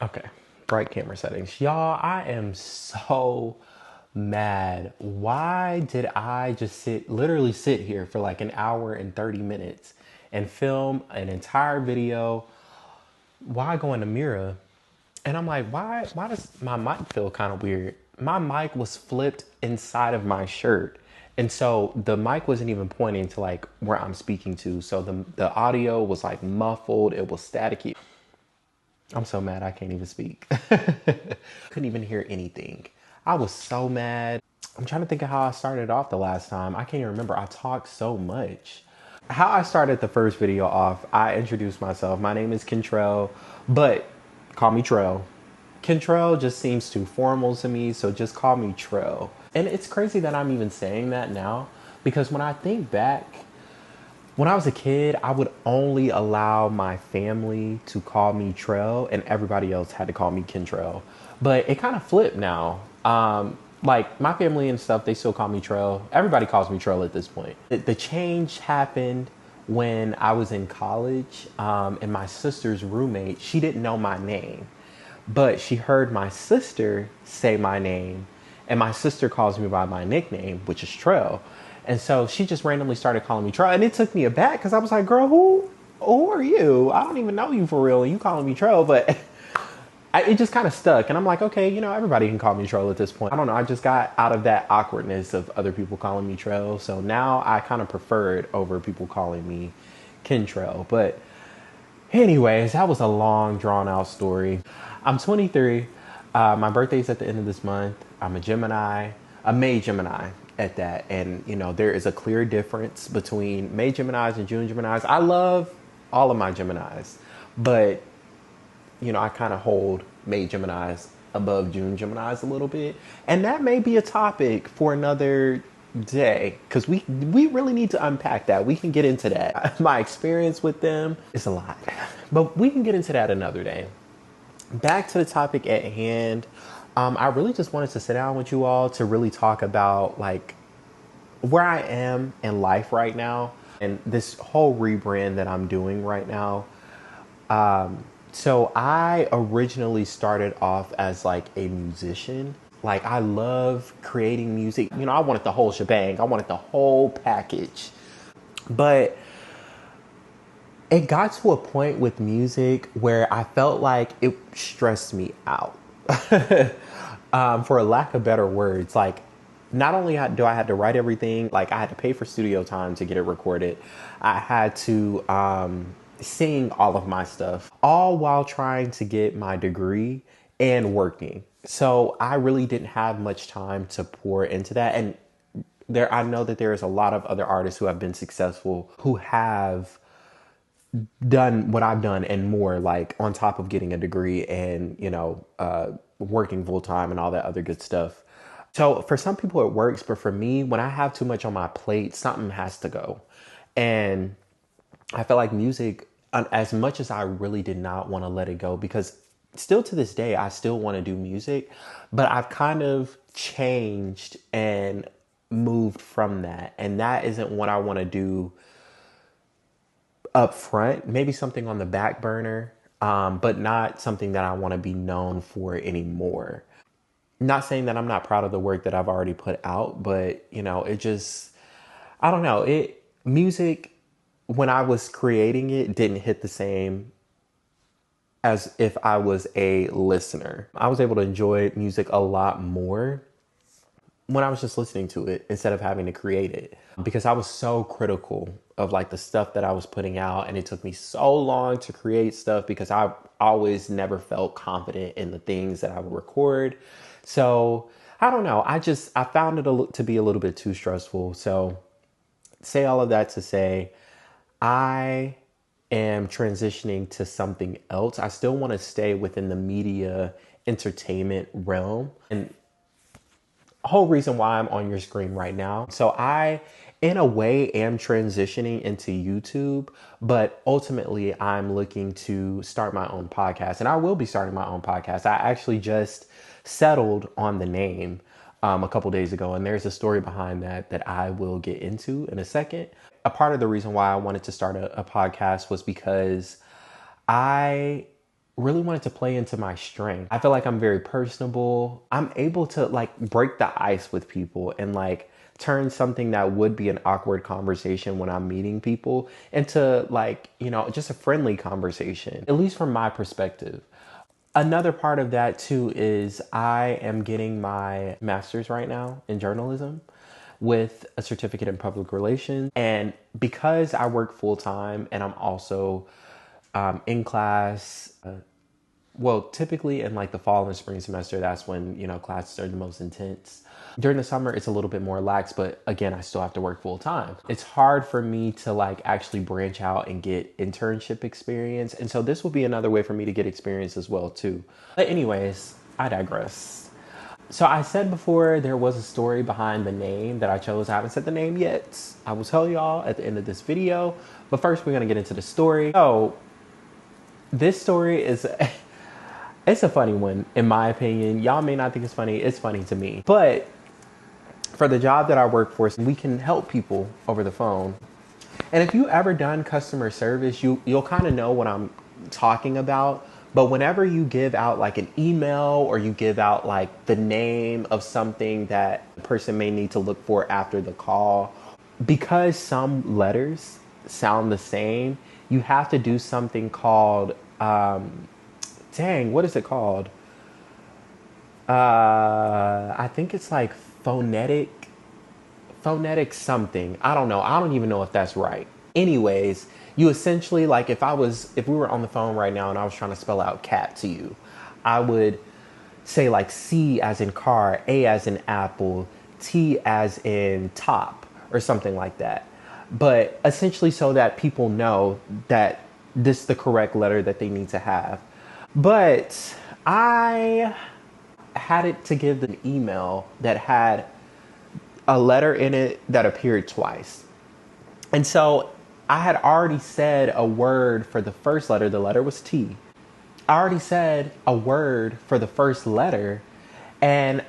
Okay, bright camera settings. Y'all, I am so mad. Why did I just literally sit here for like an hour and 30 minutes and film an entire video? Why go in the mirror? And I'm like, why does my mic feel kind of weird? My mic was flipped inside of my shirt. And so the mic wasn't even pointing to like where I'm speaking to. So the audio was like muffled, it was staticky. I'm so mad I can't even speak. Couldn't even hear anything. I was so mad. I'm trying to think of how I started off the last time. I can't even remember. I talked so much. How I started the first video off, I introduced myself. My name is Kentrell, but call me Trell. Kentrell just seems too formal to me, so just call me Trell. And it's crazy that I'm even saying that now because when I think back, when I was a kid, I would only allow my family to call me Trell, and everybody else had to call me Kentrell. But it kind of flipped now. Like my family and stuff, they still call me Trell. Everybody calls me Trell at this point. The change happened when I was in college, and my sister's roommate, she didn't know my name, but she heard my sister say my name, and my sister calls me by my nickname, which is Trell. And so she just randomly started calling me Trell, and it took me aback because I was like, "Girl, who are you? I don't even know you for real, and you calling me Trell." But it just kind of stuck, and I'm like, okay, everybody can call me Trell at this point. I don't know. I just got out of that awkwardness of other people calling me Trell, so now I kind of prefer it over people calling me Kentrell. But anyways, that was a long, drawn out story. I'm 23. My birthday's at the end of this month. I'm a Gemini, a May Gemini at that. And, there is a clear difference between May Geminis and June Geminis. I love all of my Geminis, but, I kind of hold May Geminis above June Geminis a little bit. And that may be a topic for another day because we really need to unpack that. We can get into that. My experience with them is a lot, but we can get into that another day. Back to the topic at hand. I really just wanted to sit down with you all to really talk about like where I am in life right now and this whole rebrand that I'm doing right now. So I originally started off as like a musician. Like I love creating music. I wanted the whole shebang. I wanted the whole package. But it got to a point with music where I felt like it stressed me out. For a lack of better words, like not only do I had to write everything, like I had to pay for studio time to get it recorded. I had to sing all of my stuff, all while trying to get my degree and working. So I really didn't have much time to pour into that. And I know that there is a lot of other artists who have been successful who have done what I've done and more, like on top of getting a degree and, working full time and all that other good stuff. So for some people it works, but for me, when I have too much on my plate, something has to go. And I felt like music, as much as I really did not want to let it go, because still to this day, I still want to do music, but I've kind of changed and moved from that. And that isn't what I want to do up front, maybe something on the back burner, but not something that I want to be known for anymore. Not saying that I'm not proud of the work that I've already put out, but it just, I don't know. Music, when I was creating it, didn't hit the same as if I was a listener. I was able to enjoy music a lot more when I was just listening to it instead of having to create it, because I was so critical of like the stuff that I was putting out, and it took me so long to create stuff because I always never felt confident in the things that I would record. So I don't know. I found it to be a little bit too stressful. So say all of that to say, I am transitioning to something else. I still want to stay within the media entertainment realm. And whole reason why I'm on your screen right now. So I, in a way, am transitioning into YouTube, but ultimately I'm looking to start my own podcast, and I will be starting my own podcast. I actually just settled on the name a couple days ago, and there's a story behind that I will get into in a second. A part of the reason why I wanted to start a podcast was because I really wanted to play into my strength. I feel like I'm very personable. I'm able to like break the ice with people and like turn something that would be an awkward conversation when I'm meeting people into like, you know, just a friendly conversation, at least from my perspective. Another part of that too is I am getting my master's right now in journalism with a certificate in public relations. And because I work full time and I'm also in class, well, typically in like the fall and spring semester, that's when, you know, classes are the most intense. During the summer, it's a little bit more lax, but again, I still have to work full time. It's hard for me to like actually branch out and get internship experience. And so this will be another way for me to get experience as well too. But anyways, I digress. So I said before there was a story behind the name that I chose. I haven't said the name yet. I will tell y'all at the end of this video. But first, we're gonna get into the story. So this story is it's a funny one in my opinion. Y'all may not think it's funny. It's funny to me. But for the job that I work for, we can help people over the phone. And if you ever done customer service, you'll kind of know what I'm talking about. But whenever you give out like an email or you give out like the name of something that the person may need to look for after the call, because some letters sound the same, you have to do something called, what is it called? I think it's like phonetic something. I don't know. I don't even know if that's right. Anyways, you essentially like if we were on the phone right now and I was trying to spell out cat to you, I would say like C as in car, A as in apple, T as in top or something like that. But essentially so that people know that this is the correct letter that they need to have. But I had it to give an email that had a letter in it that appeared twice. And so I had already said a word for the first letter. The letter was T. I already said a word for the first letter. And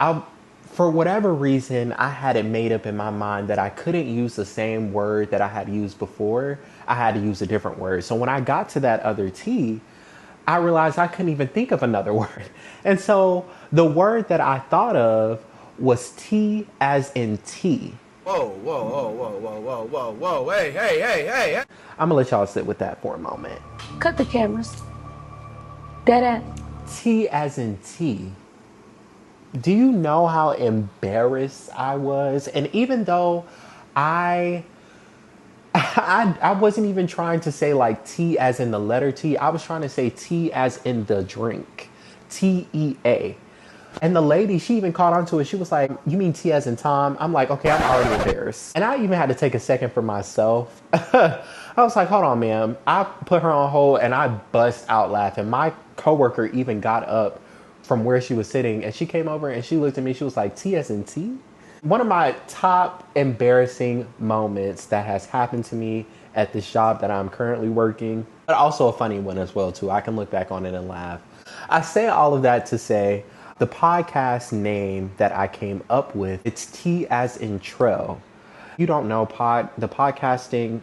for whatever reason, I had it made up in my mind that I couldn't use the same word that I had used before. I had to use a different word. So when I got to that other T, I realized I couldn't even think of another word. And so the word that I thought of was T as in tea. Whoa, whoa, whoa, whoa, whoa, whoa, whoa, whoa, hey, hey, hey, hey. I'm gonna let y'all sit with that for a moment. Cut the cameras. Dead end. T as in tea. Do you know how embarrassed I was? And even though I wasn't even trying to say like T as in the letter T, I was trying to say T as in the drink. TEA. And the lady, she even caught onto it. She was like, you mean T as in Tom? I'm like, okay, I'm already embarrassed. And I even had to take a second for myself. I was like, hold on, ma'am. I put her on hold and I bust out laughing. My coworker even got up from where she was sitting and she came over and she looked at me. She was like, T as in T? One of my top embarrassing moments that has happened to me at this job that I'm currently working, but also a funny one as well too. I can look back on it and laugh. I say all of that to say, the podcast name that I came up with, it's T as in Trell. You don't know the podcasting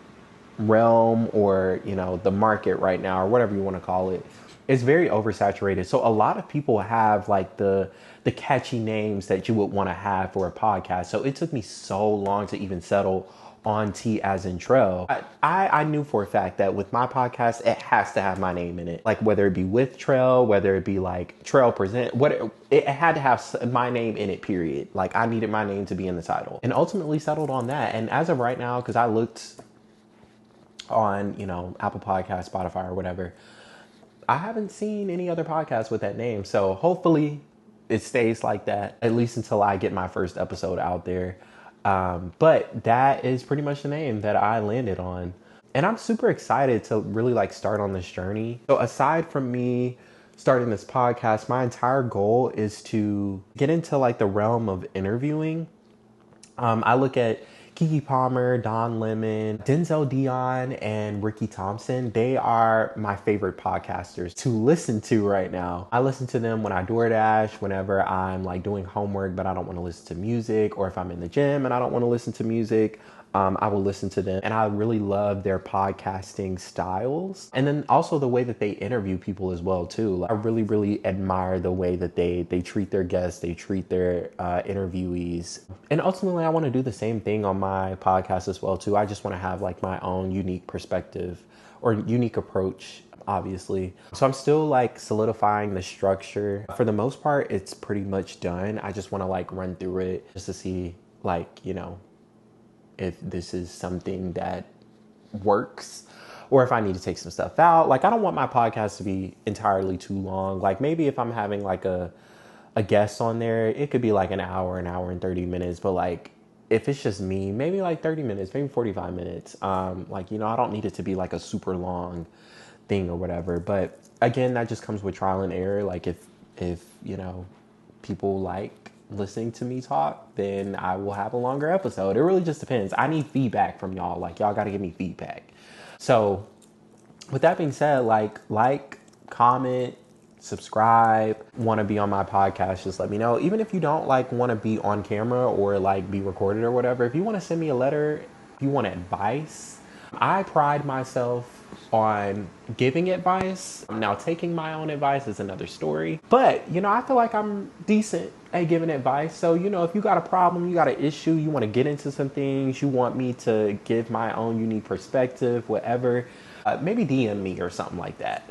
realm or, you know, the market right now or whatever you want to call it, is very oversaturated. So a lot of people have like the catchy names that you would want to have for a podcast. So it took me so long to even settle on T as in Trell. I knew for a fact that with my podcast, it has to have my name in it. Like whether it be with Trell, whether it be like Trell Present, it had to have my name in it, period. Like I needed my name to be in the title and ultimately settled on that. And as of right now, because I looked on, you know, Apple Podcasts, Spotify or whatever, I haven't seen any other podcasts with that name. So hopefully it stays like that, at least until I get my first episode out there. But that is pretty much the name that I landed on. And I'm super excited to really like start on this journey. So aside from me starting this podcast, my entire goal is to get into like the realm of interviewing. I look at Keke Palmer, Don Lemon, Denzel Dion, and Ricky Thompson. They are my favorite podcasters to listen to right now. I listen to them when I DoorDash, whenever I'm like doing homework, but I don't want to listen to music, or if I'm in the gym and I don't want to listen to music. I will listen to them. And I really love their podcasting styles. And then also the way that they interview people as well, too. Like, I really, really admire the way that they treat their guests, they treat their interviewees. And ultimately, I want to do the same thing on my podcast as well, too. I just want to have like my own unique perspective or unique approach, obviously. So I'm still like solidifying the structure. For the most part, it's pretty much done. I just want to like run through it just to see, like, you know, if this is something that works or if I need to take some stuff out. Like, I don't want my podcast to be entirely too long. Like, maybe if I'm having like a guest on there, it could be like an hour and 30 minutes. But like, if it's just me, maybe like 30 minutes, maybe 45 minutes. Like, you know, I don't need it to be like a super long thing or whatever. But again, that just comes with trial and error. Like, if you know, people like listening to me talk, then I will have a longer episode. It really just depends. I need feedback from y'all. Like, y'all got to give me feedback. So with that being said, like, comment, subscribe, want to be on my podcast, just let me know. Even if you don't like want to be on camera or like be recorded or whatever, if you want to send me a letter, if you want advice, I pride myself on giving advice. Now, taking my own advice is another story. But, you know, I feel like I'm decent at giving advice. So, you know, if you got a problem, you got an issue, you want to get into some things, you want me to give my own unique perspective, whatever, maybe DM me or something like that.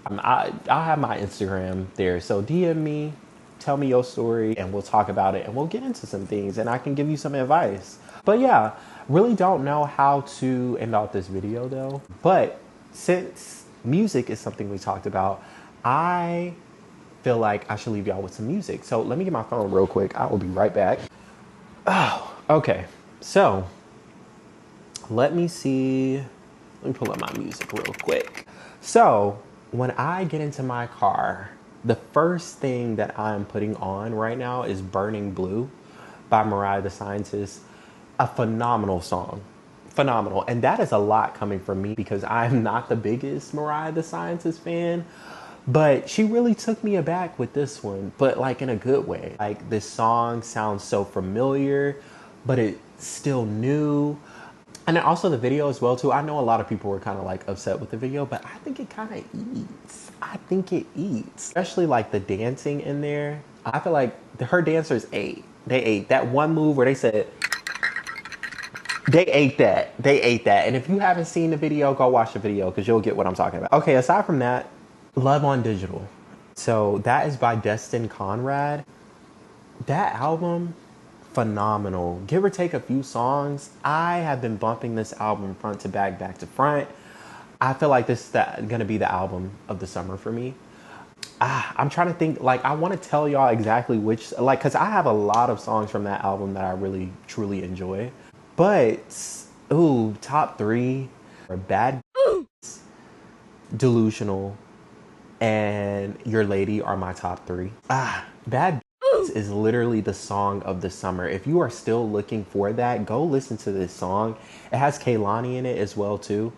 I'll have my Instagram there. So DM me, tell me your story, and we'll talk about it and we'll get into some things and I can give you some advice. But yeah, really don't know how to end out this video though. But since music is something we talked about, I feel like I should leave y'all with some music. So let me get my phone real quick. I will be right back. Oh, okay. So let me see. Let me pull up my music real quick. So when I get into my car, the first thing that I'm putting on right now is Burning Blue by Mariah the Scientist. A phenomenal song. Phenomenal. And that is a lot coming from me because I'm not the biggest Mariah the Scientist fan. But she really took me aback with this one, but like in a good way. Like, this song sounds so familiar, but it's still new. And then also the video as well too. I know a lot of people were kind of like upset with the video, but I think it kind of eats. I think it eats, especially like the dancing in there. I feel like her dancers ate. They ate that one move where they said, they ate that. They ate that. And if you haven't seen the video, go watch the video because you'll get what I'm talking about. Okay, aside from that, Love on Digital. So that is by Destin Conrad. That album, phenomenal. Give or take a few songs. I have been bumping this album front to back, back to front. I feel like this is going to be the album of the summer for me. I'm trying to think, like, I want to tell y'all exactly which, like, because I have a lot of songs from that album that I really, truly enjoy. But, ooh, top three are Bad, Delusional, and Your Lady are my top three. Bad is literally the song of the summer. If you are still looking for that, go listen to this song. It has Kehlani in it as well too.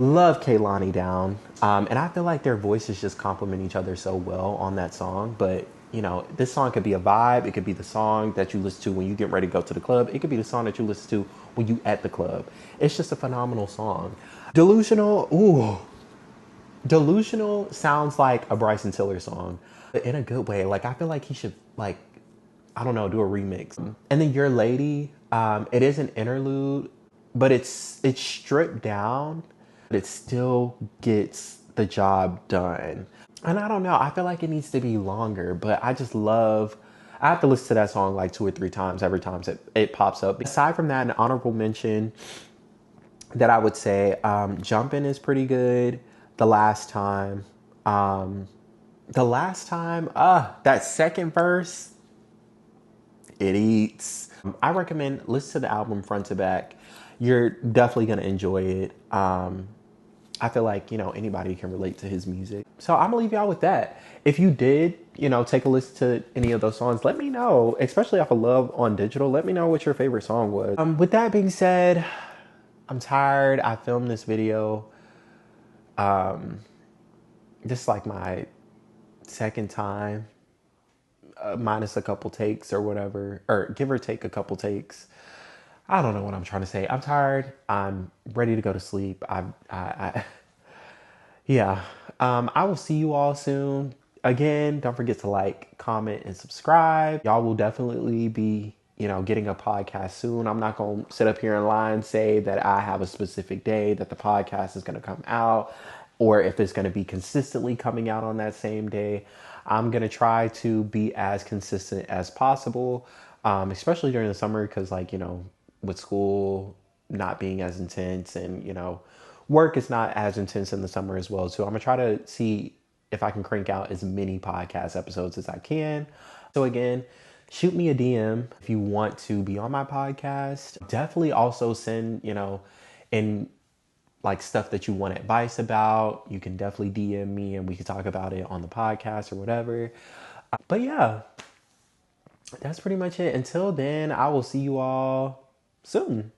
Love Kehlani down. And I feel like their voices just complement each other so well on that song. But, you know, this song could be a vibe. It could be the song that you listen to when you get ready to go to the club. It could be the song that you listen to when you at the club. It's just a phenomenal song. Delusional, ooh. Delusional sounds like a Bryson Tiller song, but in a good way. Like, I feel like he should, like, I don't know, do a remix. And then Your Lady, it is an interlude, but it's stripped down, but it still gets the job done. And I don't know, I feel like it needs to be longer, but I just love, I have to listen to that song like 2 or 3 times every time it pops up. Aside from that, an honorable mention that I would say, Jumpin' is pretty good. The Last Time, that second verse, it eats. I recommend listen to the album front to back. You're definitely gonna enjoy it. I feel like, you know, anybody can relate to his music. So I'm gonna leave y'all with that. If you did, you know, take a listen to any of those songs, let me know, especially off of Love on Digital. Let me know what your favorite song was. With that being said, I'm tired. I filmed this video. This is like my second time, minus a couple takes or whatever, or give or take a couple takes. I don't know what I'm trying to say. I'm tired. I'm ready to go to sleep. Yeah. I will see you all soon. Again, don't forget to like, comment, and subscribe. Y'all will definitely be, getting a podcast soon. I'm not going to sit up here and lie and say that I have a specific day that the podcast is going to come out or if it's going to be consistently coming out on that same day. I'm going to try to be as consistent as possible, especially during the summer because, like, with school not being as intense and, work is not as intense in the summer as well. So I'm going to try to see if I can crank out as many podcast episodes as I can. So again, shoot me a DM if you want to be on my podcast. Definitely also send, in like stuff that you want advice about. You can definitely DM me and we can talk about it on the podcast or whatever. But yeah, that's pretty much it. Until then, I will see you all soon.